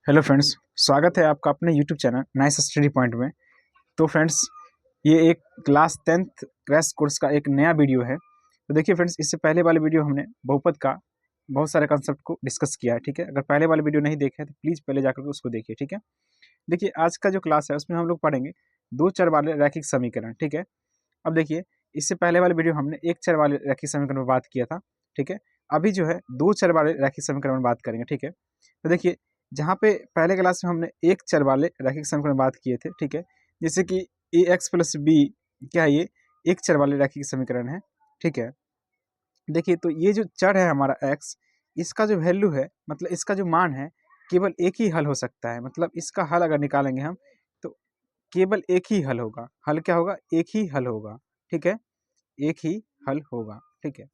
Hello friends, स्वागत है आपका अपने YouTube channel nice study point में। तो फ्रेंड्स, ये एक क्लास 10th क्रैश कोर्स का एक नया वीडियो है। तो देखिए फ्रेंड्स, इससे पहले वाले वीडियो हमने बहुपद का बहुत सारे कंसेप्ट को डिस्कस किया है। ठीक है, अगर पहले वाले वीडियो नहीं देखे तो प्लीज़ पहले जाकर के उसको देखिए। ठीक है, देखिए आज का जो क्लास है उसमें हम लोग पढ़ेंगे दो चर वाले रैखिक समीकरण। ठीक है, अब देखिए इससे पहले वाले वीडियो हमने एक चर वाले रैखिक समीकरण पर बात किया था। ठीक है, अभी जो है दो चर वाले रैखिक समीकरण में बात करेंगे। ठीक है, तो देखिए जहाँ पे पहले क्लास में हमने एक चर वाले रैखिक समीकरण बात किए थे। ठीक है, जैसे कि ए एक्स प्लस बी, क्या है ये एक चर वाले रैखिक समीकरण है। ठीक है, देखिए तो ये जो चर है हमारा एक्स, इसका जो वैल्यू है मतलब इसका जो मान है केवल एक ही हल हो सकता है। मतलब इसका हल अगर निकालेंगे हम तो केवल एक ही हल होगा। हल क्या होगा? एक ही हल होगा। ठीक है, एक ही हल होगा। ठीक है,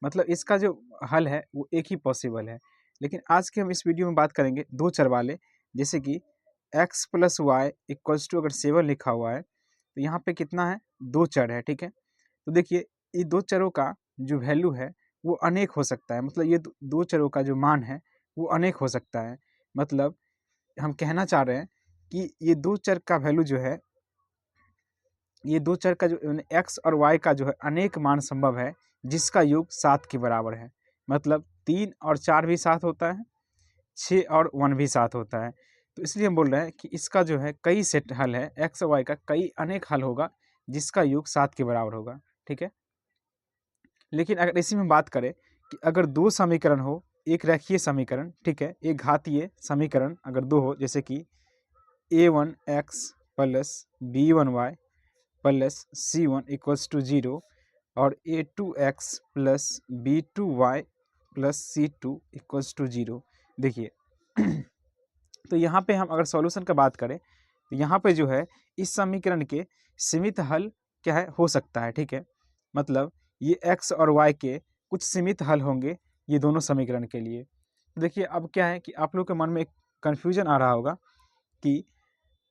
मतलब इसका जो हल है वो एक ही पॉसिबल है। लेकिन आज के हम इस वीडियो में बात करेंगे दो चर वाले, जैसे कि x plus y equals to अगर 7 लिखा हुआ है तो यहाँ पे कितना है? दो चर है। ठीक है, तो देखिए ये दो चरों का जो वैल्यू है वो अनेक हो सकता है। मतलब ये दो चरों का जो मान है वो अनेक हो सकता है। मतलब हम कहना चाह रहे हैं कि ये दो चर का वैल्यू जो है, ये दो चर का जो एक्स और वाई का जो है अनेक मान संभव है जिसका योग 7 के बराबर है। मतलब 3 और 4 भी 7 होता है, 6 और 1 भी 7 होता है। तो इसलिए हम बोल रहे हैं कि इसका जो है कई सेट हल है, एक्स और वाई का कई अनेक हल होगा जिसका योग 7 के बराबर होगा। ठीक है, लेकिन अगर इसी में बात करें कि अगर दो समीकरण हो, एक रेखीय समीकरण, ठीक है, एक घातीय समीकरण अगर दो हो, जैसे कि a1x plus b1y plus c1 equals to 0 और a2x plus b2y plus c2 equals to 0। देखिए तो यहाँ पे हम अगर सॉल्यूशन का बात करें तो यहाँ पे जो है इस समीकरण के सीमित हल क्या है? हो सकता है। ठीक है, मतलब ये x और y के कुछ सीमित हल होंगे ये दोनों समीकरण के लिए। तो देखिए अब क्या है कि आप लोग के मन में एक कन्फ्यूजन आ रहा होगा कि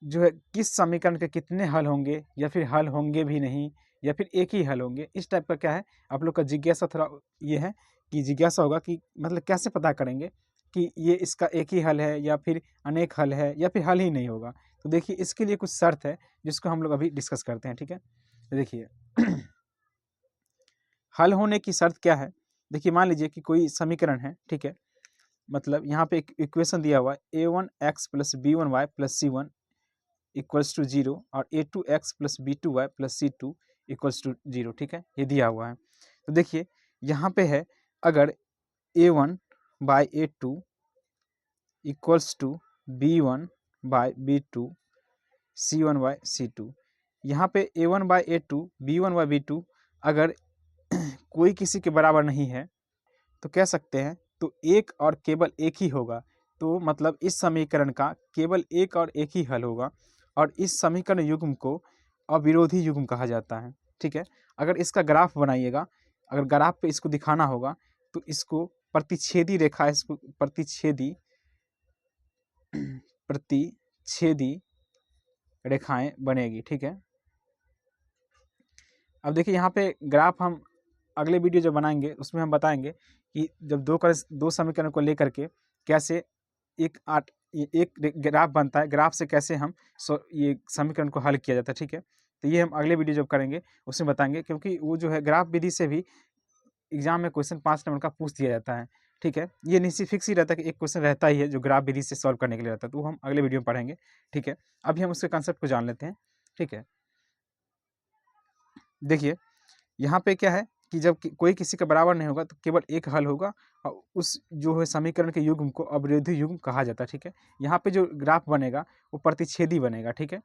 जो है किस समीकरण के कितने हल होंगे, या फिर हल होंगे भी नहीं, या फिर एक ही हल होंगे। इस टाइप का क्या है आप लोग का जिज्ञासा थोड़ा ये है कि जिज्ञासा होगा कि मतलब कैसे पता करेंगे कि ये इसका एक ही हल है या फिर अनेक हल है या फिर हल ही नहीं होगा। तो देखिए इसके लिए कुछ शर्त है जिसको हम लोग अभी डिस्कस करते हैं। ठीक है, तो देखिए हल होने की शर्त क्या है? देखिए मान लीजिए कि कोई समीकरण है। ठीक है, मतलब यहाँ पे एक इक्वेशन दिया हुआ है a1x plus b1y plus c1 equals to 0 और a2x plus b2y plus c2 equals to 0। ठीक है, ये दिया हुआ है। तो देखिए यहाँ पे है अगर a1 by a2 equals to b1 by b2 c1 by c2, यहाँ पे a1 by a2 b1 by b2 अगर कोई किसी के बराबर नहीं है तो कह सकते हैं तो एक और केवल एक ही होगा। तो मतलब इस समीकरण का केवल एक और एक ही हल होगा और इस समीकरण युग्म को अविरोधी युग्म कहा जाता है। ठीक है, अगर इसका ग्राफ बनाइएगा, अगर ग्राफ पे इसको दिखाना होगा तो इसको प्रतिच्छेदी रेखा, इसको प्रतिच्छेदी रेखाएं बनेगी। ठीक है, अब देखिए यहाँ पे ग्राफ हम अगले वीडियो जो बनाएंगे उसमें हम बताएंगे कि जब दो समीकरण को लेकर के कैसे एक ग्राफ बनता है, ग्राफ से कैसे हम ये समीकरण को हल किया जाता है। ठीक है, तो ये हम अगले वीडियो जब करेंगे उसमें बताएंगे, क्योंकि वो जो है ग्राफ विधि से भी एग्जाम में क्वेश्चन 5 नंबर का पूछ दिया जाता है। ठीक है, ये निश्चित फिक्स ही रहता है कि एक क्वेश्चन रहता ही है जो ग्राफ विधि से सॉल्व करने के लिए रहता है, तो वो हम अगले वीडियो में पढ़ेंगे। ठीक है, अभी हम उसके कंसेप्ट को जान लेते हैं। ठीक है, देखिए यहाँ पे क्या है कि जब कोई किसी का बराबर नहीं होगा तो केवल एक हल होगा और उस जो है समीकरण के युग्म को अवरोधी युग्म कहा जाता है। ठीक है, यहाँ पे जो ग्राफ बनेगा वो प्रतिच्छेदी बनेगा। ठीक है,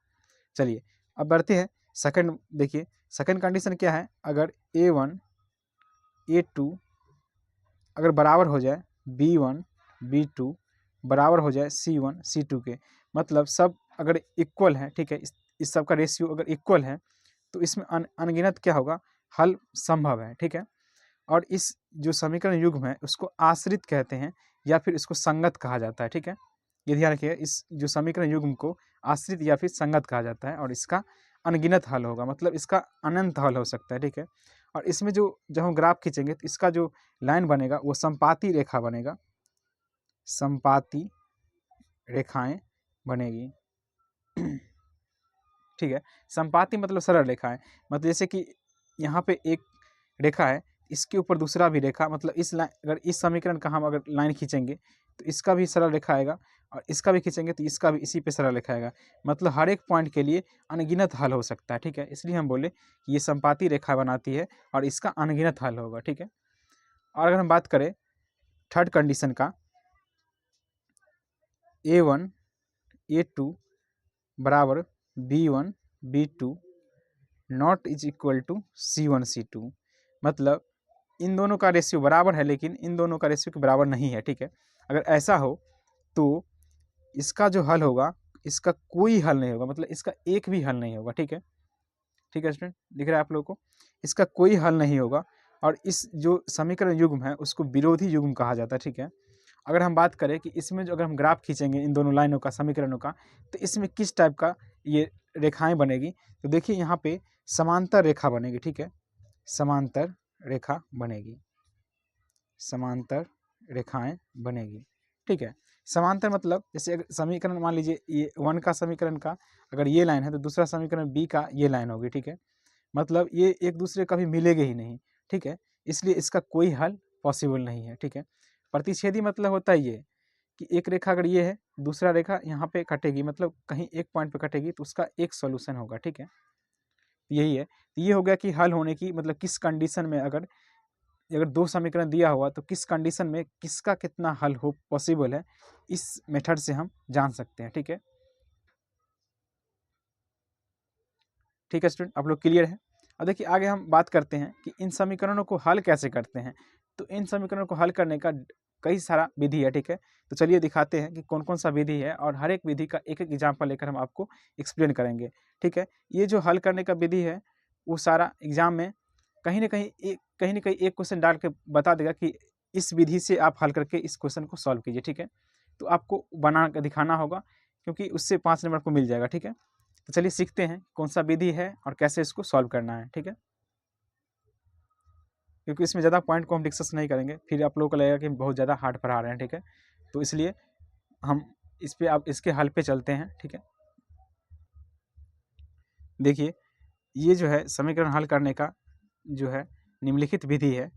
चलिए अब बढ़ते हैं सेकंड। देखिए सेकंड कंडीशन क्या है? अगर a1 a2 अगर बराबर हो जाए b1 b2 बराबर हो जाए c1 c2 के, मतलब सब अगर इक्वल है। ठीक है, इस सब का रेशियो अगर इक्वल है तो इसमें अनगिनत क्या होगा? हल संभव है। ठीक है, और इस जो समीकरण युग्म है उसको आश्रित कहते हैं या फिर इसको संगत कहा जाता है। ठीक है, ये ध्यान रखिए, इस जो समीकरण युग्म को आश्रित या फिर संगत कहा जाता है और इसका अनगिनत हल होगा, मतलब इसका अनंत हल हो सकता है। ठीक है, और इसमें जो जब हम ग्राफ खींचेंगे तो इसका जो लाइन बनेगा वो संपाती रेखा बनेगा, संपाती रेखाएं बनेगी। ठीक है, संपाती मतलब सरल रेखाएं, मतलब जैसे कि यहाँ पे एक रेखा है, इसके ऊपर दूसरा भी रेखा, मतलब इस लाइन, अगर इस समीकरण का हम अगर लाइन खींचेंगे तो इसका भी सरल रेखा आएगा, और इसका भी खींचेंगे तो इसका भी इसी पे सरल रेखा आएगा। मतलब हर एक पॉइंट के लिए अनगिनत हल हो सकता है। ठीक है, इसलिए हम बोले कि ये संपाती रेखा बनाती है और इसका अनगिनत हल होगा। ठीक है, और अगर हम बात करें थर्ड कंडीशन का, A1 A2 बराबर B1 B2 not is equal to C1 C2, मतलब इन दोनों का रेशियो बराबर है लेकिन इन दोनों का रेशियो के बराबर नहीं है। ठीक है, अगर ऐसा हो तो इसका जो हल होगा, इसका कोई हल नहीं होगा, मतलब इसका एक भी हल नहीं होगा। ठीक है, ठीक है स्टूडेंट, दिख रहा है आप लोगों को, इसका कोई हल नहीं होगा, और इस जो समीकरण युग्म है उसको विरोधी युग्म कहा जाता है। ठीक है, अगर हम बात करें कि इसमें जो अगर हम ग्राफ खींचेंगे इन दोनों लाइनों का, समीकरणों का, तो इसमें किस टाइप का ये रेखाएं बनेगी, तो देखिए यहाँ पे समांतर रेखा बनेगी। ठीक है, समांतर रेखा बनेगी, समांतर रेखाएं बनेगी। ठीक है, समांतर मतलब जैसे अगर समीकरण मान लीजिए ये 1 का समीकरण का अगर ये लाइन है तो दूसरा समीकरण B का ये लाइन होगी। ठीक है, मतलब ये एक दूसरे कभी मिलेंगे ही नहीं। ठीक है, इसलिए इसका कोई हल पॉसिबल नहीं है। ठीक है, प्रतिच्छेदी मतलब होता है ये कि एक रेखा अगर ये है, दूसरा रेखा यहाँ पे कटेगी, मतलब कहीं एक पॉइंट पे कटेगी तो उसका एक सॉल्यूशन होगा। ठीक है, यही है, तो ये हो गया कि हल होने की, मतलब किस कंडीशन में अगर अगर दो समीकरण दिया हुआ तो किस कंडीशन में किसका कितना हल हो पॉसिबल है, इस मेथड से हम जान सकते हैं। ठीक है, ठीक है स्टूडेंट, आप लोग क्लियर है। अब देखिए आगे हम बात करते हैं कि इन समीकरणों को हल कैसे करते हैं। तो इन समीकरणों को हल करने का कई सारा विधि है। ठीक है, तो चलिए दिखाते हैं कि कौन कौन सा विधि है, और हर एक विधि का एक एक एग्जाम्पल लेकर हम आपको एक्सप्लेन करेंगे। ठीक है, ये जो हल करने का विधि है वो सारा एग्जाम में कहीं ना कहीं एक क्वेश्चन डाल के बता देगा कि इस विधि से आप हल करके इस क्वेश्चन को सॉल्व कीजिए। ठीक है, तो आपको बना कर दिखाना होगा, क्योंकि उससे 5 नंबर को मिल जाएगा। ठीक है, तो चलिए सीखते हैं कौन सा विधि है और कैसे इसको सॉल्व करना है। ठीक है, क्योंकि इसमें ज़्यादा पॉइंट को हम डिस्कस नहीं करेंगे, फिर आप लोगों को लगेगा कि बहुत ज़्यादा हार्ड पढ़ा रहे हैं। ठीक है, तो इसलिए हम इस पे आप इसके हल पे चलते हैं। ठीक है, देखिए ये जो है समीकरण हल करने का जो है निम्नलिखित विधि है।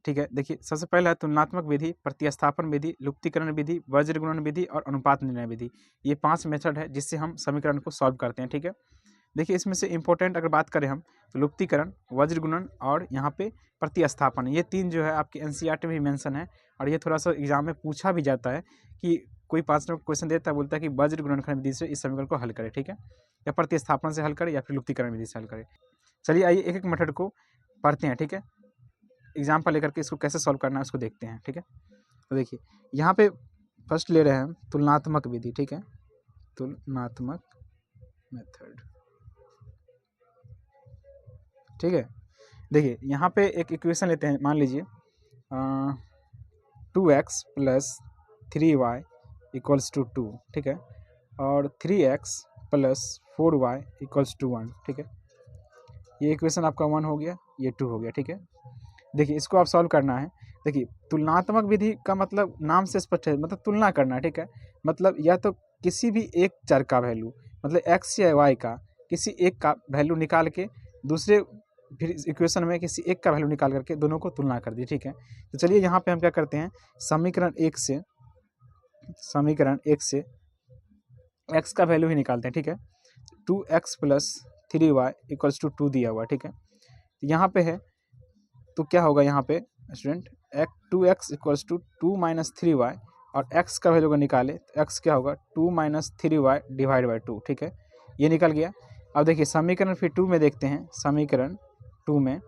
ठीक है, देखिए सबसे पहला है तुलनात्मक विधि, प्रतिस्थापन विधि, लुप्तीकरण विधि, वज्र गुणन विधि और अनुपात निर्णय विधि। ये 5 मेथड है जिससे हम समीकरण को सॉल्व करते हैं। ठीक है, देखिए इसमें से इंपॉर्टेंट अगर बात करें हम तो लुप्तीकरण, वज्र गुणन और यहाँ पे प्रतिस्थापन, ये 3 जो है आपके एनसीईआरटी में भी मेंशन है, और ये थोड़ा सा एग्जाम में पूछा भी जाता है कि कोई 5 नंबर क्वेश्चन देता है, बोलता है कि वज्र गुणनखंड विधि से इस समीकरण को हल करें। ठीक है, या प्रतिस्थापन से हल करें या फिर लुप्तीकरण विधि से हल करें। चलिए आइए एक एक मेथड को पढ़ते हैं। ठीक है, एग्जाम्पल लेकर के इसको कैसे सॉल्व करना है उसको देखते हैं। ठीक है, तो देखिए यहाँ पे फर्स्ट ले रहे हैं हम तुलनात्मक विधि। ठीक है, तुलनात्मक मेथड। ठीक है, देखिए यहाँ पे एक इक्वेशन लेते हैं, मान लीजिए 2x plus 3y equals to 2। ठीक है, और 3x plus 4y equals to 1। ठीक है, ये इक्वेशन आपका 1 हो गया, ये 2 हो गया। ठीक है, देखिए इसको आप सॉल्व करना है। देखिए तुलनात्मक विधि का मतलब नाम से स्पष्ट है, मतलब तुलना करना है। ठीक है, मतलब या तो किसी भी एक चर का वैल्यू, मतलब x या y का किसी एक का वैल्यू निकाल के दूसरे फिर इक्वेशन में किसी एक का वैल्यू निकाल करके दोनों को तुलना कर दी। ठीक है, तो चलिए यहाँ पे हम क्या करते हैं, समीकरण एक से x का वैल्यू ही निकालते हैं। ठीक है, 2x plus 3y equals to 2 दिया हुआ। ठीक है, यहाँ पे है तो क्या होगा यहाँ पे student, 2x equals to 2 minus 3y, और x का वैल्यू को निकाले तो x क्या होगा 2 माइनस 3y डिवाइड बाई 2। ठीक है, ये निकल गया। अब देखिए समीकरण फिर 2 में देखते हैं, समीकरण 2 में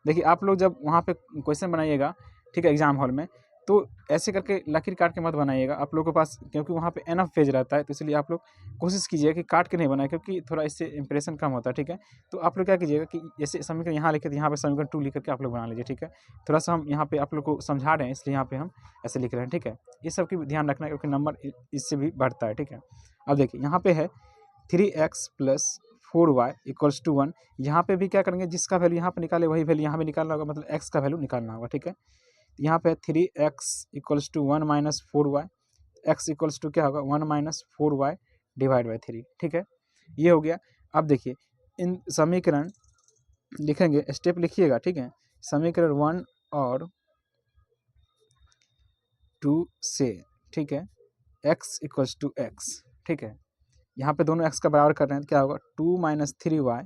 देखिए आप लोग जब वहाँ पे क्वेश्चन बनाइएगा, ठीक है, एग्जाम हॉल में, तो ऐसे करके लकीर काट के मत बनाइएगा आप लोगों के पास, क्योंकि वहाँ पे एनफ पेज रहता है, तो इसलिए आप लोग कोशिश कीजिए कि काट के नहीं बनाए, क्योंकि थोड़ा इससे इंप्रेशन कम होता है। ठीक है, तो आप लोग क्या कीजिएगा कि जैसे समीकरण यहाँ लिखे तो यहाँ पे समीकरण 2 लिख करके आप लोग बना लीजिए। ठीक है, थोड़ा सा हम यहाँ पे आप लोग को समझा रहे हैं, इसलिए यहाँ पे हम ऐसे लिख रहे हैं। ठीक है, ये सब की ध्यान रखना है, क्योंकि नंबर इससे भी बढ़ता है। ठीक है, अब देखिए यहाँ पे है 3x plus 4y equals to 1। यहाँ पे भी क्या करेंगे, जिसका वैल्यू यहाँ पे निकाले वही वैल्यू यहाँ पे निकालना होगा, मतलब x का वैल्यू निकालना होगा। ठीक है, यहाँ पे 3x equals to 1 minus 4y, x equals to क्या होगा 1 माइनस 4y डिवाइड बाई 3, ठीक है, ये हो गया। अब देखिए इन समीकरण लिखेंगे, स्टेप लिखिएगा, ठीक है। समीकरण 1 और 2 से, ठीक है, x इक्वल्स टू एक्स, ठीक है, यहाँ पे दोनों x का बराबर कर रहे हैं तो क्या होगा 2 minus 3y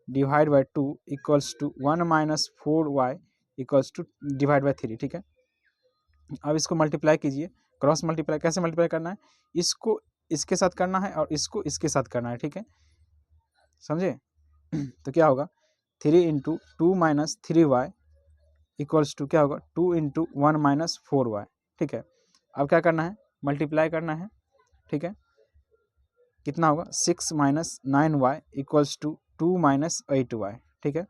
divide by 2 equals to 1 minus 4y equals to divide by 3, ठीक है। अब इसको मल्टीप्लाई कीजिए, क्रॉस मल्टीप्लाई। कैसे मल्टीप्लाई करना है, इसको इसके साथ करना है और इसको इसके साथ करना है, ठीक है, समझे। तो क्या होगा 3 into 2 minus 3y equals to क्या होगा 2 इंटू 1 माइनस 4y, ठीक है। अब क्या करना है, मल्टीप्लाई करना है, ठीक है, कितना होगा 6 minus 9y equals to 2 minus 8y, ठीक है।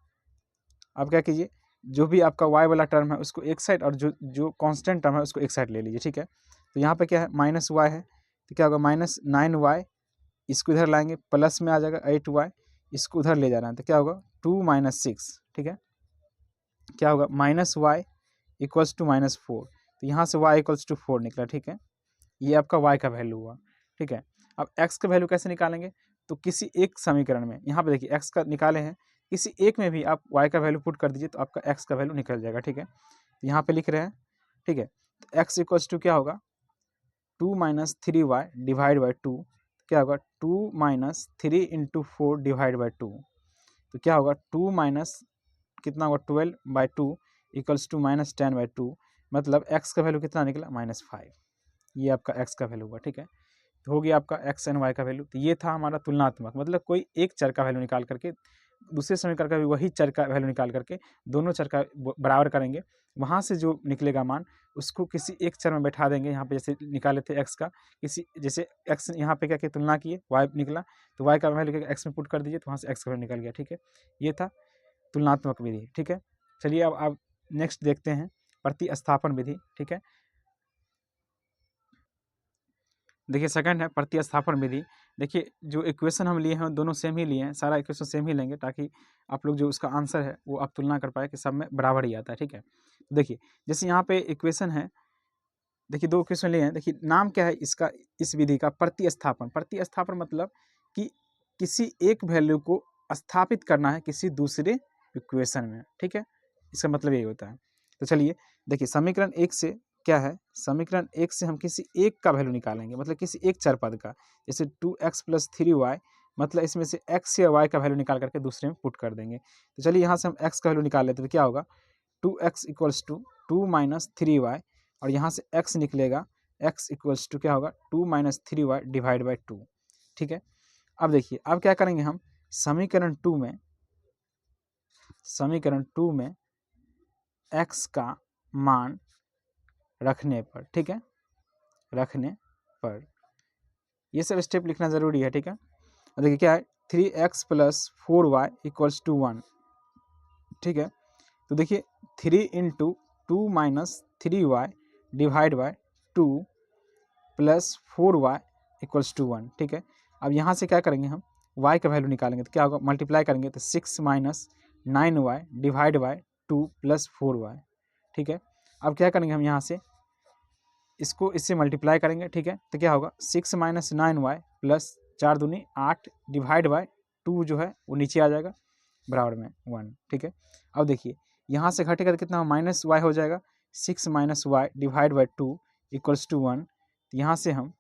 अब क्या कीजिए, जो भी आपका y वाला टर्म है उसको एक साइड और जो जो कांस्टेंट टर्म है उसको एक साइड ले लीजिए, ठीक है। तो यहाँ पे क्या है माइनस y है तो क्या होगा माइनस 9y, इसको इधर लाएंगे प्लस में आ जाएगा 8y, इसको उधर ले जाना है तो क्या होगा 2 माइनस 6, ठीक है, क्या होगा minus y equals to minus 4, तो यहाँ से y इक्वल्स टू 4 निकला, ठीक है, ये आपका y का वैल्यू हुआ, ठीक है। अब x का वैल्यू कैसे निकालेंगे, तो किसी एक समीकरण में, यहाँ पे देखिए x का निकाले हैं, किसी एक में भी आप y का वैल्यू पुट कर दीजिए तो आपका x का वैल्यू निकल जाएगा, ठीक है। तो यहाँ पे लिख रहे हैं, ठीक है, तो x इक्वल्स टू क्या होगा 2 माइनस 3y डिवाइड बाई 2, क्या होगा 2 माइनस 3 इंटू 4 डिवाइड बाई 2, तो क्या होगा 2 माइनस कितना होगा 12 by 2 equals to minus 10 by 2, मतलब x का वैल्यू कितना निकला -5, ये आपका x का वैल्यू हुआ, ठीक है। तो हो गया आपका x एंड y का वैल्यू। तो ये था हमारा तुलनात्मक, मतलब कोई एक चर का वैल्यू निकाल करके दूसरे समीकरण का भी वही चर का वैल्यू निकाल करके दोनों चर का बराबर करेंगे, वहाँ से जो निकलेगा मान उसको किसी एक चर में बैठा देंगे। यहाँ पे जैसे निकाले थे x का, किसी जैसे x यहाँ पे क्या किया तुलना किए y निकला, तो y का वैल्यू x में पुट कर दीजिए तो वहाँ से x का वैल्यू निकल गया, ठीक है। ये था तुलनात्मक विधि, ठीक है। चलिए अब आप नेक्स्ट देखते हैं प्रतिस्थापन विधि, ठीक है। देखिए सेकंड है प्रतिस्थापन विधि। देखिए जो इक्वेशन हम लिए हैं दोनों सेम ही लिए हैं, सारा इक्वेशन सेम ही लेंगे ताकि आप लोग जो उसका आंसर है वो आप तुलना कर पाए कि सब में बराबर ही आता है, ठीक है। देखिए जैसे यहाँ पे इक्वेशन है, देखिए दो इक्वेशन लिए हैं, देखिए नाम क्या है इसका, इस विधि का प्रतिस्थापन। प्रतिस्थापन मतलब कि किसी एक वैल्यू को स्थापित करना है किसी दूसरे इक्वेशन में, ठीक है, इसका मतलब यही होता है। तो चलिए देखिए समीकरण एक से क्या है, समीकरण एक से हम किसी एक का वैल्यू निकालेंगे, मतलब किसी एक चर पद का, जैसे 2x प्लस 3y, मतलब इसमें से x या y का वैल्यू निकाल करके दूसरे में पुट कर देंगे। तो चलिए यहाँ से हम x का वैल्यू निकाल लेते हैं, तो क्या होगा 2x equals to 2 minus 3y, और यहाँ से x निकलेगा, x इक्वल्स टू क्या होगा 2 माइनस 3y डिवाइड बाई 2, ठीक है। अब देखिए अब क्या करेंगे हम समीकरण 2 में x का मान रखने पर, ठीक है, रखने पर ये सब स्टेप लिखना ज़रूरी है, ठीक है। देखिए क्या है 3x plus 4y equals to 1, ठीक है। तो देखिए 3 into 2 minus 3y divide by 2 plus 4y equals to 1, ठीक है। अब यहाँ से क्या करेंगे हम y का वैल्यू निकालेंगे, तो क्या होगा मल्टीप्लाई करेंगे तो 6 minus 9y divide by 2 plus 4y, ठीक है। अब क्या करेंगे हम यहाँ से इसको इससे मल्टीप्लाई करेंगे, ठीक है, तो क्या होगा 6 माइनस 9y प्लस 4 दूनी 8 डिवाइड बाई 2 जो है वो नीचे आ जाएगा बराबर में 1, ठीक है। अब देखिए यहाँ से घटेगा तो कितना माइनस y हो जाएगा, 6 minus y divide by 2 equals to 1। तो यहाँ से हम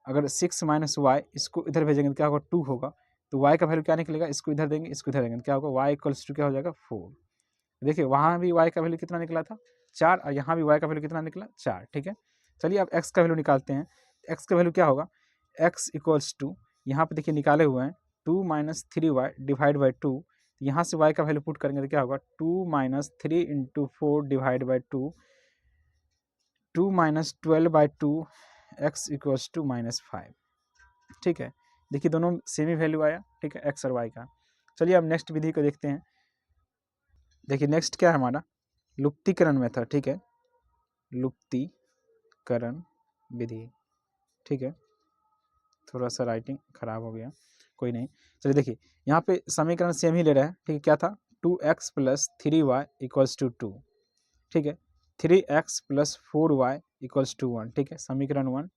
अगर 6 माइनस y इसको इधर भेजेंगे तो क्या होगा 2 होगा, तो y का वैल्यू क्या निकलेगा, इसको इधर देंगे इसको इधर देंगे तो क्या होगा y इक्वल्स टू क्या हो जाएगा 4। देखिए वहाँ भी y का वैल्यू कितना निकला था 4, और यहाँ भी y का वैल्यू कितना निकला 4, ठीक है। चलिए अब x का वैल्यू निकालते हैं, x का वैल्यू क्या होगा x इक्वल्स टू, यहाँ पे देखिए निकाले हुए हैं 2 माइनस 3y डिवाइड बाई 2, यहाँ से y का वैल्यू पुट करेंगे तो क्या होगा 2 minus 3 into 4 divide by 2, 2 minus 12 by 2 x equals to -5, ठीक है। देखिए दोनों सेम ही वैल्यू आया, ठीक है, x और y का। चलिए अब नेक्स्ट विधि को देखते हैं। देखिए नेक्स्ट क्या है हमारा लुप्तीकरण मेथड, ठीक है, लुप्तीकरण विधि, ठीक है। थोड़ा सा राइटिंग खराब हो गया, कोई नहीं। चलिए देखिए यहाँ पे समीकरण सेम ही ले रहा है, ठीक है, क्या था 2x plus 3y equals to 2, ठीक है, 3x plus 4y equals to 1, ठीक है, समीकरण 1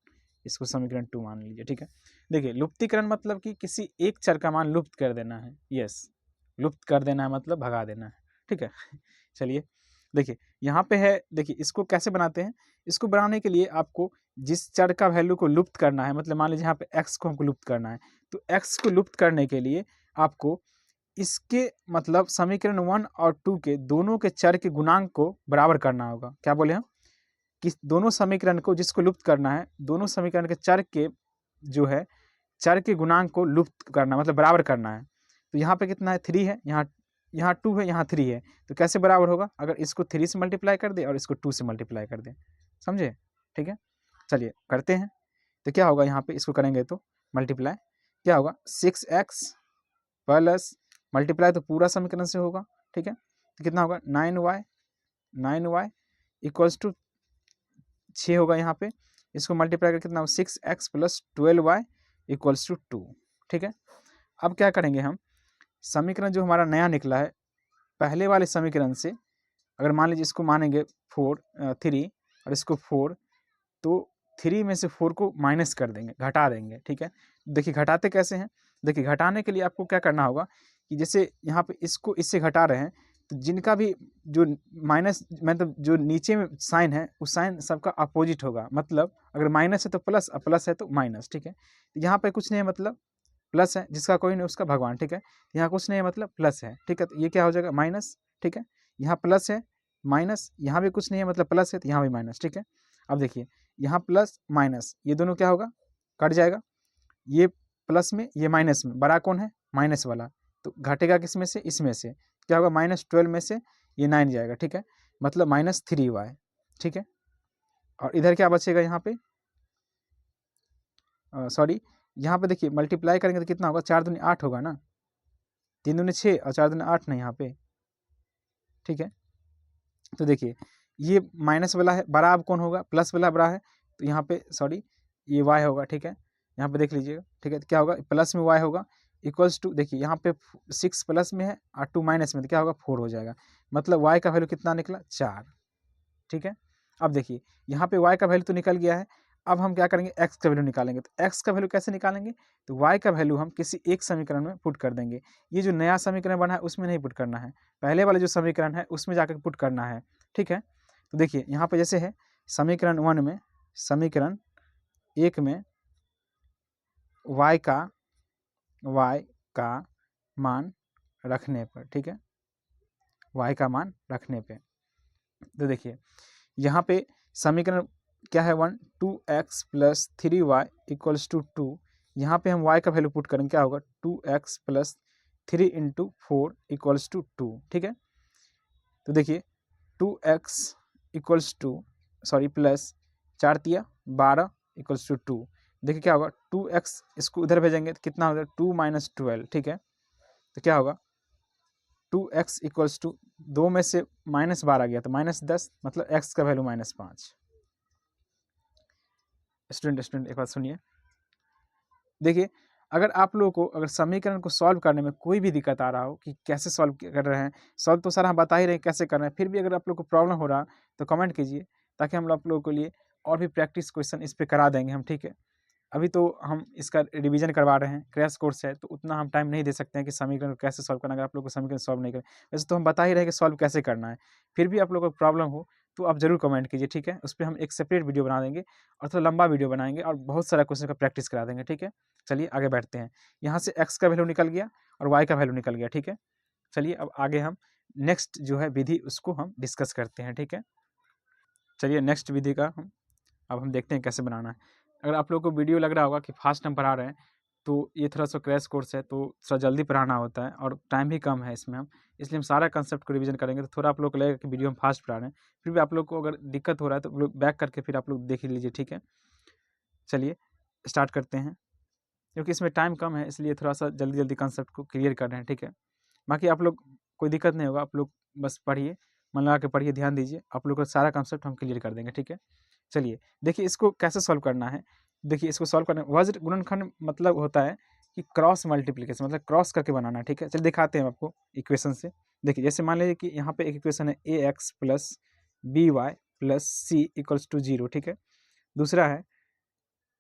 इसको समीकरण 2 मान लीजिए, ठीक है। देखिए लुप्तीकरण मतलब कि किसी एक चर का मान लुप्त कर देना है, यस, लुप्त कर देना है मतलब भगा देना है, ठीक है। चलिए देखिए यहाँ पे है, देखिए इसको कैसे बनाते हैं। इसको बनाने के लिए आपको जिस चर का वैल्यू को लुप्त करना है, मतलब मान लीजिए यहाँ पे x को हमको लुप्त करना है, तो x को लुप्त करने के लिए आपको इसके मतलब समीकरण 1 और 2 के दोनों के चर के गुणांक को बराबर करना होगा। क्या बोले हम कि दोनों समीकरण को जिसको लुप्त करना है, दोनों समीकरण के चर के जो है चर के गुणांक को लुप्त करना मतलब बराबर करना है। तो यहाँ पे कितना है 3 है, यहाँ 2 है, यहाँ 3 है, तो कैसे बराबर होगा, अगर इसको 3 से मल्टीप्लाई कर दे और इसको 2 से मल्टीप्लाई कर दे, समझे, ठीक है। चलिए करते हैं, तो क्या होगा यहाँ पे इसको करेंगे तो मल्टीप्लाई, क्या होगा 6x प्लस मल्टीप्लाई तो पूरा समीकरण से होगा, ठीक है, तो कितना होगा 9y इक्वल्स टू 6 होगा यहाँ पे, इसको मल्टीप्लाई करके कितना होगा 6x plus 12y equals to 2, ठीक है। अब क्या करेंगे हम, समीकरण जो हमारा नया निकला है पहले वाले समीकरण से, अगर मान लीजिए इसको मानेंगे 3 और इसको 4, तो 3 में से 4 को माइनस कर देंगे, घटा देंगे, ठीक है। देखिए घटाते कैसे हैं, देखिए घटाने के लिए आपको क्या करना होगा कि जैसे यहाँ पे इसको इससे घटा रहे हैं, तो जिनका भी जो माइनस मतलब जो नीचे में साइन है उस साइन सबका अपोजिट होगा, मतलब अगर माइनस है तो प्लस और प्लस है तो माइनस, ठीक है। तो यहाँ पे कुछ नहीं है मतलब प्लस है, जिसका कोई नहीं उसका भगवान, ठीक है। यहाँ कुछ नहीं है मतलब प्लस है, ठीक है, तो ये क्या हो जाएगा माइनस, ठीक है। यहाँ प्लस है माइनस, यहाँ भी कुछ नहीं है मतलब प्लस है, तो यहाँ भी माइनस, ठीक है। अब देखिए यहाँ प्लस माइनस ये दोनों क्या होगा, कट जाएगा, ये प्लस में ये माइनस में, बड़ा कौन है माइनस वाला, तो घटेगा किस में से, इसमें से, क्या होगा -12 में से ये 9 जाएगा, ठीक है, मतलब -3y, ठीक है। और इधर क्या बचेगा यहाँ पे, सॉरी यहाँ पे देखिए मल्टीप्लाई करेंगे तो कितना होगा, 4 दूनी 8 होगा ना, 3 दूनी 6 और 4 दूनी 8 ना यहाँ पे, ठीक है। तो देखिए ये माइनस वाला है, बड़ा अब कौन होगा, प्लस वाला बड़ा है, तो यहाँ पे सॉरी ये y होगा, ठीक है, यहाँ पे देख लीजिएगा, ठीक है, तो क्या होगा प्लस में y होगा इक्वल्स टू, देखिए यहाँ पे 6 प्लस में है और 2 माइनस में, तो क्या होगा 4 हो जाएगा, मतलब y का वैल्यू कितना निकला 4, ठीक है। अब देखिए यहाँ पे y का वैल्यू तो निकल गया है, अब हम क्या करेंगे x का वैल्यू निकालेंगे, तो x का वैल्यू कैसे निकालेंगे, तो y का वैल्यू हम किसी एक समीकरण में पुट कर देंगे, ये जो नया समीकरण बना है उसमें नहीं पुट करना है, पहले वाले जो समीकरण है उसमें जाकर पुट करना है, ठीक है। तो देखिए यहाँ पे जैसे है समीकरण 1 में, समीकरण 1 में y का मान रखने पर, ठीक है, y का मान रखने पे, तो देखिए यहाँ पे समीकरण क्या है 1, 2x plus 3y equals to 2, यहाँ पे हम y का वैल्यू पुट करेंगे, क्या होगा 2x plus 3 into 4 equals to 2, ठीक है। तो देखिए 2x equals to sorry plus 4 तिया 12 इक्वल्स टू 2, देखिए क्या होगा 2x इसको उधर भेजेंगे तो कितना होगा 2 - 12, ठीक है, तो क्या होगा 2x इक्वल्स टू 2 में से -12 गया तो -10, मतलब x का वैल्यू -5। स्टूडेंट एक बात सुनिए, देखिए अगर आप लोगों को अगर समीकरण को सॉल्व करने में कोई भी दिक्कत आ रहा हो कि कैसे सॉल्व कर रहे हैं, सॉल्व तो सर हम बता ही रहे हैं कैसे कर रहे हैं, फिर भी अगर आप लोग को प्रॉब्लम हो रहा तो कमेंट कीजिए, ताकि हम आप लोगों के लिए और भी प्रैक्टिस क्वेश्चन इस पर करा देंगे हम, ठीक है। अभी तो हम इसका रिवीजन करवा रहे हैं, क्रैश कोर्स है, तो उतना हम टाइम नहीं दे सकते हैं कि समीकरण को कैसे सॉल्व करना है, अगर आप लोग को समीकरण सॉल्व नहीं करें, वैसे तो हम बता ही रहे कि सॉल्व कैसे करना है, फिर भी आप लोगों को प्रॉब्लम हो तो आप जरूर कमेंट कीजिए, ठीक है, उस पर हम एक सेपरेट वीडियो बना देंगे और थोड़ा लंबा वीडियो बनाएंगे और बहुत सारा क्वेश्चन का प्रैक्टिस करा देंगे, ठीक है। चलिए आगे बैठते हैं, यहाँ से x का वैल्यू निकल गया और y का वैल्यू निकल गया, ठीक है। चलिए अब आगे हम नेक्स्ट जो है विधि उसको हम डिस्कस करते हैं, ठीक है। चलिए नेक्स्ट विधि का हम देखते हैं कैसे बनाना है। अगर आप लोगों को वीडियो लग रहा होगा कि फास्ट हम पढ़ा रहे हैं, तो ये थोड़ा सा क्रैश कोर्स है, तो थोड़ा जल्दी पढ़ाना होता है और टाइम भी कम है इसमें हम, इसलिए हम सारा कंसेप्ट को रिवीजन करेंगे, तो थोड़ा आप लोग को लगेगा कि वीडियो हम फास्ट पढ़ा रहे हैं, फिर भी आप लोग को अगर दिक्कत हो रहा है तो लोग बैक करके फिर आप लोग देख लीजिए, ठीक है। चलिए स्टार्ट करते हैं, क्योंकि इसमें टाइम कम है इसलिए थोड़ा सा जल्दी जल्दी कंसेप्ट को क्लियर कर रहे हैं, ठीक है। बाकी आप लोग कोई दिक्कत नहीं होगा, आप लोग बस पढ़िए, मन लगा के पढ़िए, ध्यान दीजिए, आप लोग का सारा कंसेप्ट हम क्लियर कर देंगे, ठीक है। चलिए देखिए इसको कैसे सॉल्व करना है, देखिए इसको सॉल्व करना वज्र गुणनखंड मतलब होता है कि क्रॉस मल्टीप्लिकेशन, मतलब क्रॉस करके बनाना है, ठीक है। चलिए दिखाते हैं आपको इक्वेशन से, देखिए जैसे मान लीजिए कि यहाँ पे एक इक्वेशन है ax plus by plus c equals to 0, ठीक है। दूसरा है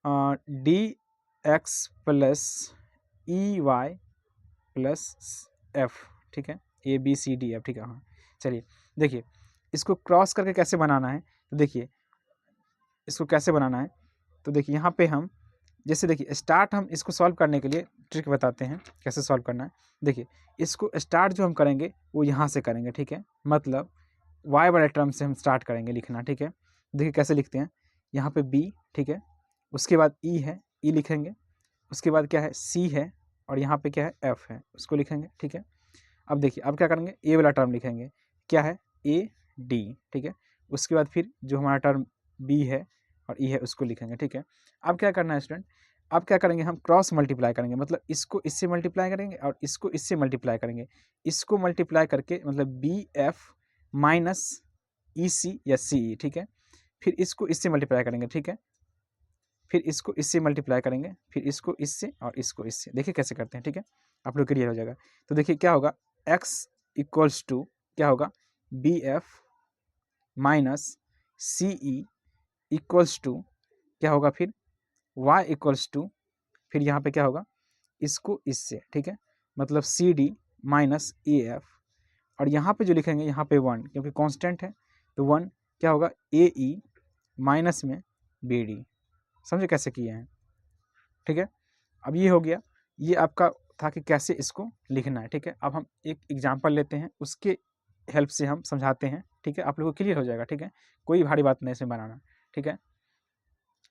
d x plus e y plus f, ठीक है, a b c d f, ठीक है। हाँ चलिए देखिए इसको क्रॉस करके कैसे बनाना है, तो देखिए इसको कैसे बनाना है, तो देखिए यहाँ पे हम जैसे देखिए स्टार्ट, हम इसको सॉल्व करने के लिए ट्रिक बताते हैं कैसे सॉल्व करना है। देखिए इसको स्टार्ट जो हम करेंगे वो यहाँ से करेंगे, ठीक है, मतलब y वाले टर्म से हम स्टार्ट करेंगे लिखना, ठीक है। देखिए कैसे लिखते हैं, यहाँ पे b, ठीक है, उसके बाद e है, e लिखेंगे, उसके बाद क्या है c है, और यहाँ पे क्या है f है, उसको लिखेंगे, ठीक है। अब देखिए अब क्या करेंगे, a वाला टर्म लिखेंगे, क्या है a d, ठीक है, उसके बाद फिर जो हमारा टर्म b है और e है उसको लिखेंगे, ठीक है। अब क्या करना है स्टूडेंट, अब क्या करेंगे, हम क्रॉस मल्टीप्लाई करेंगे, मतलब इसको इससे मल्टीप्लाई करेंगे और इसको इससे मल्टीप्लाई करेंगे, इसको मल्टीप्लाई करके मतलब बी एफ माइनस ई सी या सी ई, ठीक है, फिर इसको इससे मल्टीप्लाई करेंगे, ठीक है, फिर इसको इससे मल्टीप्लाई करेंगे, फिर इसको इससे और इसको इससे, देखिए कैसे करते हैं, ठीक है, आप लोग क्लियर हो जाएगा। तो देखिए क्या होगा, x इक्वल्स टू क्या होगा, b f minus c e equals to क्या होगा, फिर y इक्वल्स टू, फिर यहाँ पे क्या होगा, इसको इससे, ठीक है, मतलब c d minus a f, और यहाँ पे जो लिखेंगे यहाँ पे 1, क्योंकि कांस्टेंट है तो 1 क्या होगा, ए ई माइनस में बी डी, समझे कैसे किए हैं, ठीक है। अब ये हो गया, ये आपका था कि कैसे इसको लिखना है, ठीक है। अब हम एक एग्जांपल लेते हैं, उसके हेल्प से हम समझाते हैं, ठीक है, आप लोगों को क्लियर हो जाएगा, ठीक है, कोई भारी बात नहीं इसमें बनाना, ठीक है।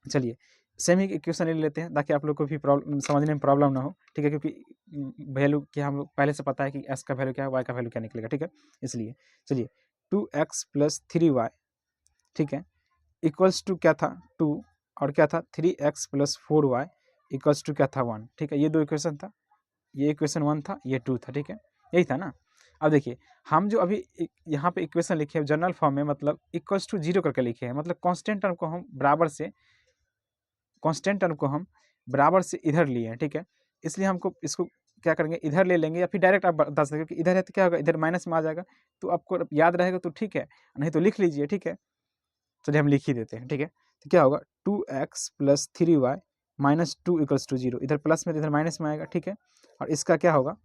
चलिए सेम ही इक्वेशन ले लेते हैं ताकि आप लोग को भी प्रॉब्लम समझने में प्रॉब्लम ना हो, ठीक है, क्योंकि वैल्यू क्या हम लोग पहले से पता है कि एस का वैल्यू क्या है, वाई का वैल्यू क्या निकलेगा, ठीक है, इसलिए चलिए 2x प्लस 3y, ठीक है, इक्वल्स टू क्या था 2, और क्या था 3x plus 4y equals to क्या था 1, ठीक है, ये दो इक्वेशन था, ये इक्वेशन 1 था, ये 2 था, ठीक है, यही था ना। अब देखिए हम जो अभी यहाँ पे इक्वेशन लिखे हैं जनरल फॉर्म में, मतलब इक्वल्स टू 0 करके लिखे हैं, मतलब कांस्टेंट टर्म को हम बराबर से, कांस्टेंट टर्म को हम बराबर से इधर लिए हैं, ठीक है, इसलिए हमको इसको क्या करेंगे, इधर ले लेंगे, या फिर डायरेक्ट आप बता सकते हो कि इधर है तो क्या होगा, इधर माइनस में आ जाएगा, तो आपको याद रहेगा तो ठीक है, नहीं तो लिख लीजिए, ठीक है। चलिए हम लिख ही देते हैं, ठीक है, तो क्या होगा 2x plus 3y minus 2 equals to 0, इधर प्लस में तो इधर माइनस में आएगा, ठीक है, और इसका क्या होगा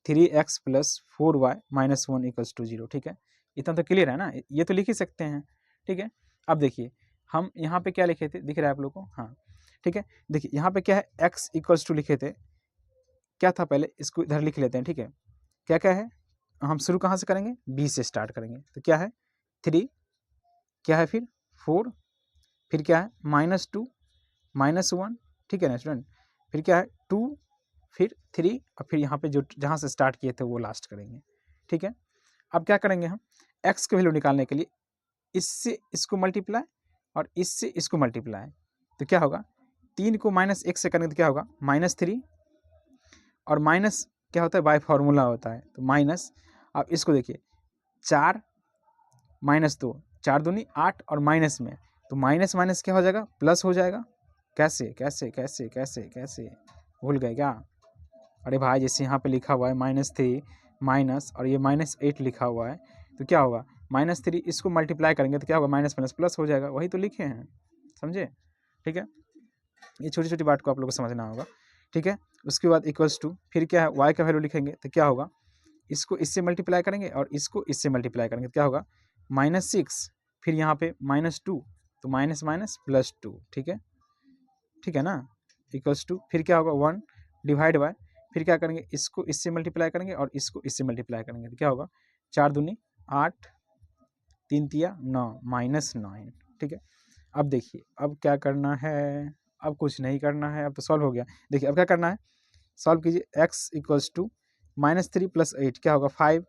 3x plus 4y minus 1 equals to 0, ठीक है, इतना तो क्लियर है ना, ये तो लिख ही सकते हैं, ठीक है। अब देखिए हम यहाँ पे क्या लिखे थे, दिख रहा है आप लोग को, हाँ ठीक है, देखिए यहाँ पे क्या है x इक्वल्स टू लिखे थे, क्या था पहले इसको इधर लिख लेते हैं, ठीक है, क्या क्या है, हम शुरू कहाँ से करेंगे, b से स्टार्ट करेंगे, तो क्या है 3, क्या है फिर 4, फिर क्या है -2 -1, ठीक है ना स्टूडेंट, फिर क्या है 2, फिर 3, और फिर यहाँ पे जो जहाँ से स्टार्ट किए थे वो लास्ट करेंगे, ठीक है। अब क्या करेंगे हम x की वैल्यू निकालने के लिए इससे इसको मल्टीप्लाई और इससे इसको मल्टीप्लाई, तो क्या होगा 3 को -1 से करेंगे तो क्या होगा -3, और माइनस क्या होता है बाय फार्मूला होता है, तो माइनस, अब इसको देखिए 4 -2, 4 दूनी 8, और माइनस में तो माइनस माइनस क्या हो जाएगा, प्लस हो जाएगा, कैसे कैसे कैसे कैसे कैसे भूल गए क्या, अरे भाई जैसे यहाँ पे लिखा हुआ है -3 माइनस और ये -8 लिखा हुआ है, तो क्या होगा -3, इसको मल्टीप्लाई करेंगे तो क्या होगा माइनस माइनस प्लस हो जाएगा, वही तो लिखे हैं, समझे, ठीक है। ये छोटी छोटी बात को आप लोग को समझना होगा, ठीक है। उसके बाद इक्वल्स टू, फिर क्या है y का वैल्यू लिखेंगे तो क्या होगा, इसको इससे मल्टीप्लाई करेंगे और इसको इससे मल्टीप्लाई करेंगे तो क्या होगा -6, फिर यहाँ पे -2, तो माइनस माइनस प्लस 2, ठीक है ना, इक्वल्स टू, फिर क्या होगा 1 डिवाइड बाय, फिर क्या करेंगे इसको इससे मल्टीप्लाई करेंगे और इसको इससे मल्टीप्लाई करेंगे तो क्या होगा 4 दूनी 8, 3 तिया 9 -9, ठीक है। अब देखिए अब क्या करना है, अब कुछ नहीं करना है, अब तो सॉल्व हो गया। देखिए अब क्या करना है, सॉल्व कीजिए x इक्वल्स टू -3 + 8 क्या होगा 5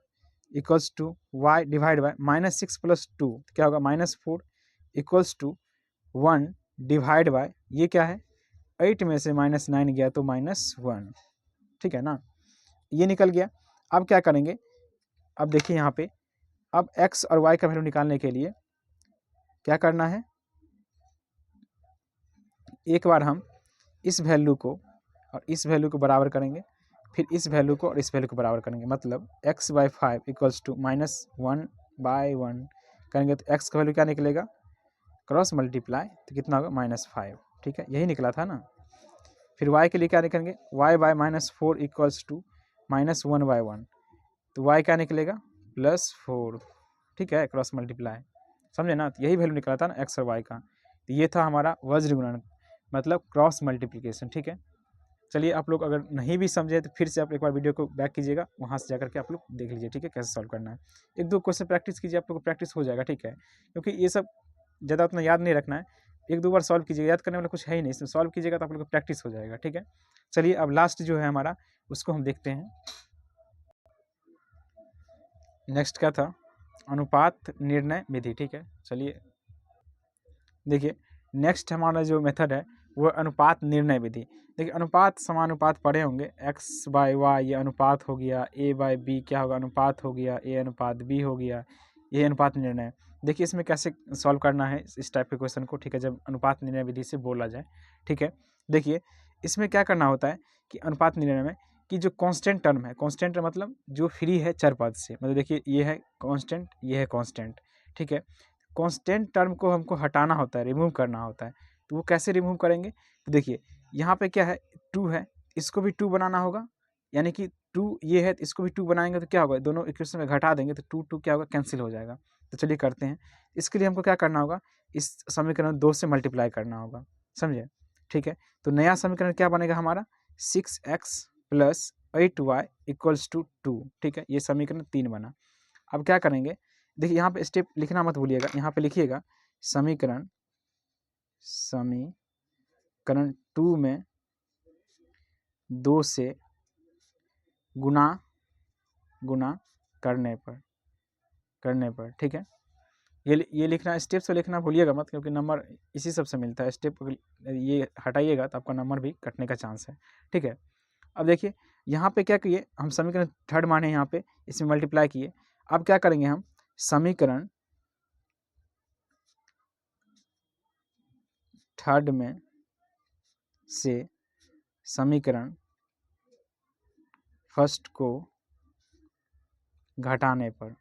equals to y divide by -6 + 2 क्या होगा -4 इक्वल्स टू 1 डिवाइड बाय, ये क्या है 8 में से -9 गया तो -1, ठीक है ना, ये निकल गया। अब क्या करेंगे, अब देखिए यहाँ पे अब x और y का वैल्यू निकालने के लिए क्या करना है, एक बार हम इस वैल्यू को और इस वैल्यू को बराबर करेंगे, फिर इस वैल्यू को और इस वैल्यू को बराबर करेंगे, मतलब x/5 इक्वल्स टू -1/1 करेंगे तो x का वैल्यू क्या निकलेगा क्रॉस मल्टीप्लाई तो कितना होगा -5, ठीक है, यही निकला था ना। फिर y के लिए क्या निकलेंगे, y/-4 इक्वल्स टू -1/1, तो y क्या निकलेगा +4, ठीक है, क्रॉस मल्टीप्लाई, समझे ना। तो यही वैल्यू निकला था ना x और y का। तो ये था हमारा वज्र गुणन मतलब क्रॉस मल्टीप्लिकेशन, ठीक है। चलिए आप लोग अगर नहीं भी समझे तो फिर से आप एक बार वीडियो को बैक कीजिएगा, वहाँ से जाकर के आप लोग देख लीजिए, ठीक है, कैसे सॉल्व करना है। 1-2 क्वेश्चन प्रैक्टिस कीजिए, आप लोग को प्रैक्टिस हो जाएगा, ठीक है, क्योंकि ये सब ज़्यादा उतना याद नहीं रखना है। 1-2 बार सॉल्व कीजिएगा, याद करने वाला कुछ है ही नहीं, इसमें सॉल्व कीजिएगा तो आप लोग को प्रैक्टिस हो जाएगा, ठीक है। चलिए अब लास्ट जो है हमारा उसको हम देखते हैं। नेक्स्ट क्या था, अनुपात निर्णय विधि, ठीक है। चलिए देखिए नेक्स्ट हमारा जो मेथड है वो अनुपात निर्णय विधि। देखिए अनुपात समानुपात पढ़े होंगे, x/y ये अनुपात हो गया, a/b क्या होगा अनुपात हो गया, a/b हो गया, ये अनुपात निर्णय। देखिए इसमें कैसे सॉल्व करना है इस टाइप के क्वेश्चन को, ठीक है, जब अनुपात निर्णय विधि से बोला जाए, ठीक है। देखिए इसमें क्या करना होता है कि अनुपात निर्णय में कि जो कांस्टेंट टर्म है, कांस्टेंट मतलब जो फ्री है चर पद से, मतलब देखिए ये है कांस्टेंट, ये है कांस्टेंट, ठीक है। कांस्टेंट टर्म को हमको हटाना होता है, रिमूव करना होता है। तो वो कैसे रिमूव करेंगे, तो देखिए यहाँ पे क्या है 2 है, इसको भी 2 बनाना होगा, यानी कि 2 ये है तो इसको भी 2 बनाएंगे तो क्या होगा, दोनों इक्वेशन में घटा देंगे तो 2 क्या होगा कैंसिल हो जाएगा। तो चलिए करते हैं। इसके लिए हमको क्या करना होगा, इस समीकरण 2 से मल्टीप्लाई करना होगा, समझे, ठीक है। तो नया समीकरण क्या बनेगा हमारा 6x + 8y = 2, ठीक है, ये समीकरण 3 बना। अब क्या करेंगे, देखिए यहाँ पे स्टेप लिखना मत भूलिएगा, यहाँ पे लिखिएगा समीकरण 2 में 2 से गुना करने पर, ठीक है। ये लिखना, स्टेप से लिखना भूलिएगा मत, क्योंकि नंबर इसी सब से मिलता है। स्टेप ये हटाइएगा तो आपका नंबर भी कटने का चांस है, ठीक है। अब देखिए यहाँ पे क्या किए, हम समीकरण 3 माने यहाँ पे, इसमें मल्टीप्लाई किए। अब क्या करेंगे, हम समीकरण 3 में से समीकरण 1 को घटाने पर,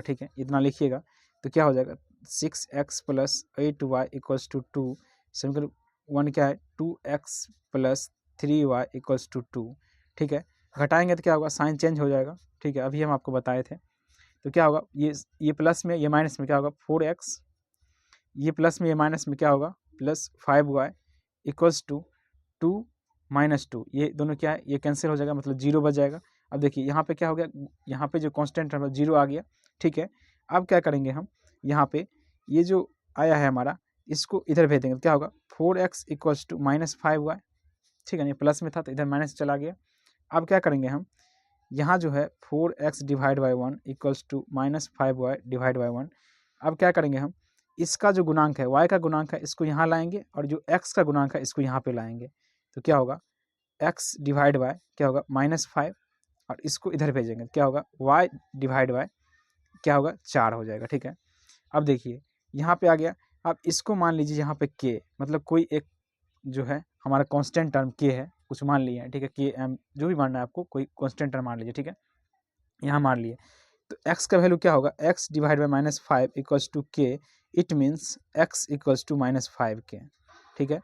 ठीक है, इतना लिखिएगा। तो क्या हो जाएगा 6x + 8y = 2, समीकरण 1 क्या है 2x + 3y = 2, ठीक है। घटाएंगे तो क्या होगा, साइन चेंज हो जाएगा, ठीक है, अभी हम आपको बताए थे। तो क्या होगा, ये प्लस में ये माइनस में क्या होगा 4x, ये प्लस में ये माइनस में क्या होगा +5y = 2 - 2, ये दोनों क्या है, ये कैंसिल हो जाएगा, मतलब 0 बच जाएगा। अब देखिए यहाँ पे क्या हो गया, यहाँ पे जो कांस्टेंट है 0 आ गया, ठीक है। अब क्या करेंगे हम, यहाँ पे ये जो आया है हमारा, इसको इधर भेज देंगे तो क्या होगा 4x = -5y, ठीक है, नहीं प्लस में था तो इधर माइनस चला गया। अब क्या करेंगे हम, यहाँ जो है 4x/1 = -5y/1। अब क्या करेंगे हम, इसका जो गुणांक है y का गुणांक है इसको यहाँ लाएंगे, और जो x का गुणांक है इसको यहाँ पे लाएंगे। तो क्या होगा x/y क्या होगा -5, और इसको इधर भेजेंगे क्या होगा y/y क्या होगा 4 हो जाएगा, ठीक है। अब देखिए यहाँ पे आ गया। अब इसको मान लीजिए यहाँ पे k, मतलब कोई एक जो है हमारा कांस्टेंट टर्म k है, कुछ मान लिया है, ठीक है, km जो भी मानना है आपको, कोई कांस्टेंट टर्म मान लीजिए, ठीक है, यहाँ मान लिए। तो x का वैल्यू क्या होगा, x/-5 = k, it means x = -5k, ठीक है।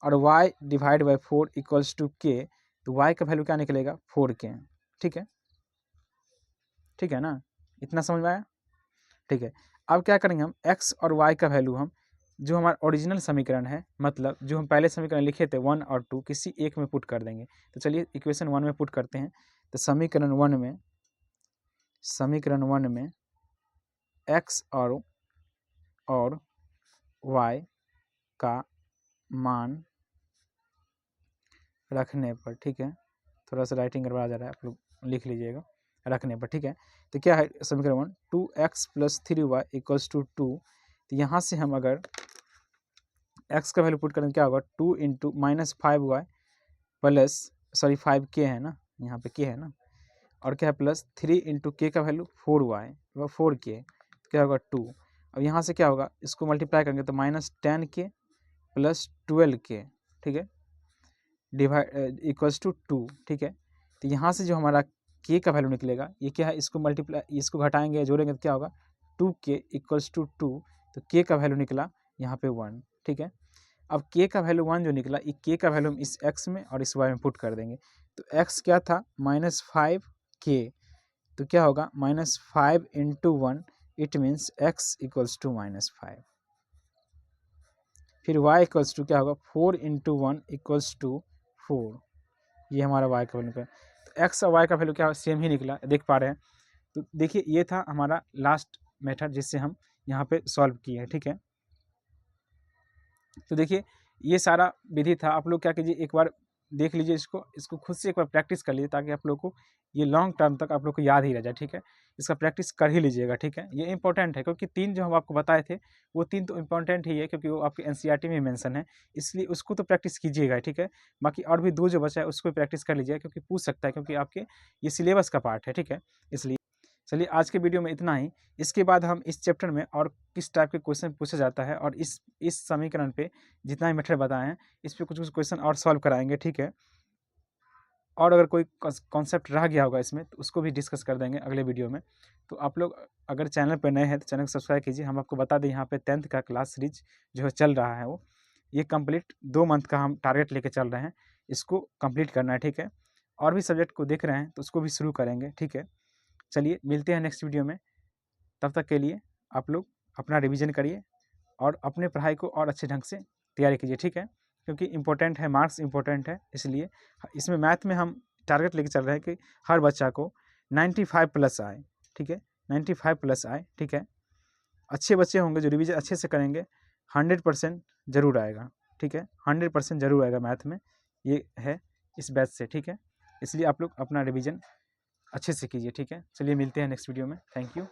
और y/4 = k, तो y का वैल्यू क्या निकलेगा 4k, ठीक है ना, इतना समझ में आया, ठीक है। अब क्या करेंगे हम, x और y का वैल्यू हम जो हमारा ओरिजिनल समीकरण है, मतलब जो हम पहले समीकरण लिखे थे 1 और 2, किसी एक में पुट कर देंगे। तो चलिए इक्वेशन 1 में पुट करते हैं। तो समीकरण 1 में x और y का मान रखने पर, ठीक है, थोड़ा सा राइटिंग गड़बड़ा जा रहा है, आप लोग लिख लीजिएगा, रखने पर, ठीक है। तो क्या है समीकरण 1, 2x + 3y = 2। तो यहाँ से हम अगर x का वैल्यू पुट करें क्या होगा 2 × -5y प्लस 5k है ना, यहाँ पे k है ना, और क्या है +3 × k का वैल्यू 4y, 4k, तो क्या होगा 2। अब यहाँ से क्या होगा, इसको मल्टीप्लाई करेंगे तो -10k + 12k, ठीक है, = 2, ठीक है। तो यहाँ से जो हमारा k का वैल्यू निकलेगा, ये क्या है, इसको घटाएंगे जोड़ेंगे तो क्या होगा 2k = 2, तो के का वैल्यू निकला यहाँ पे 1, ठीक है। अब के का वैल्यू 1 जो निकला, ये के का वैल्यू हम इस एक्स में और इस वाई में पुट कर देंगे। तो एक्स क्या था -5k, तो क्या होगा -5 × 1, it means x equals to -5। फिर y इक्वल्स टू क्या होगा 4 × 1 इक्वल्स टू 4, ये हमारा y का वैल्यू निकला। तो x और y का वैल्यू क्या सेम ही निकला, देख पा रहे हैं। तो देखिए ये था हमारा लास्ट मेथड जिससे हम यहाँ पे सॉल्व किए हैं, ठीक है। तो देखिए ये सारा विधि था। आप लोग क्या कीजिए, एक बार देख लीजिए इसको खुद से एक बार प्रैक्टिस कर लीजिए, ताकि आप लोग को ये लॉन्ग टर्म तक आप लोग को याद ही रह जाए, ठीक है। इसका प्रैक्टिस कर ही लीजिएगा, ठीक है। ये इंपॉर्टेंट है, क्योंकि 3 जो हम आपको बताए थे वो 3 तो इंपॉर्टेंट ही है, क्योंकि वो आपके एनसीईआरटी में मेंशन है, इसलिए उसको तो प्रैक्टिस कीजिएगा, ठीक है। बाकी और भी 2 जो बचा है उसको प्रैक्टिस कर लीजिएगा, क्योंकि पूछ सकता है, क्योंकि आपके ये सिलेबस का पार्ट है, ठीक है। इसलिए चलिए आज के वीडियो में इतना ही। इसके बाद हम इस चैप्टर में और किस टाइप के क्वेश्चन पूछा जाता है, और इस समीकरण पे जितना भी मेथड बताए हैं इस पे कुछ क्वेश्चन और सॉल्व कराएंगे, ठीक है। और अगर कोई कॉन्सेप्ट रह गया होगा इसमें तो उसको भी डिस्कस कर देंगे अगले वीडियो में। तो आप लोग अगर चैनल पर नए हैं तो चैनल को सब्सक्राइब कीजिए। हम आपको बता दें यहाँ पे 10th का क्लास सीरीज जो है चल रहा है, वो ये कंप्लीट 2 मंथ का हम टारगेट लेके चल रहे हैं, इसको कंप्लीट करना है, ठीक है। और भी सब्जेक्ट को देख रहे हैं तो उसको भी शुरू करेंगे, ठीक है। चलिए मिलते हैं नेक्स्ट वीडियो में, तब तक के लिए आप लोग अपना रिवीजन करिए और अपने पढ़ाई को और अच्छे ढंग से तैयारी कीजिए, ठीक है। क्योंकि इम्पोर्टेंट है, मार्क्स इम्पोर्टेंट है, इसलिए इसमें मैथ में हम टारगेट लेके चल रहे हैं कि हर बच्चा को 95 प्लस आए, ठीक है, 95 प्लस आए, ठीक है। अच्छे बच्चे होंगे जो रिवीजन अच्छे से करेंगे 100% ज़रूर आएगा, ठीक है, 100% ज़रूर आएगा मैथ में, ये है इस बैच से, ठीक है। इसलिए आप लोग अपना रिवीजन अच्छे से कीजिए, ठीक है। चलिए मिलते हैं नेक्स्ट वीडियो में, थैंक यू।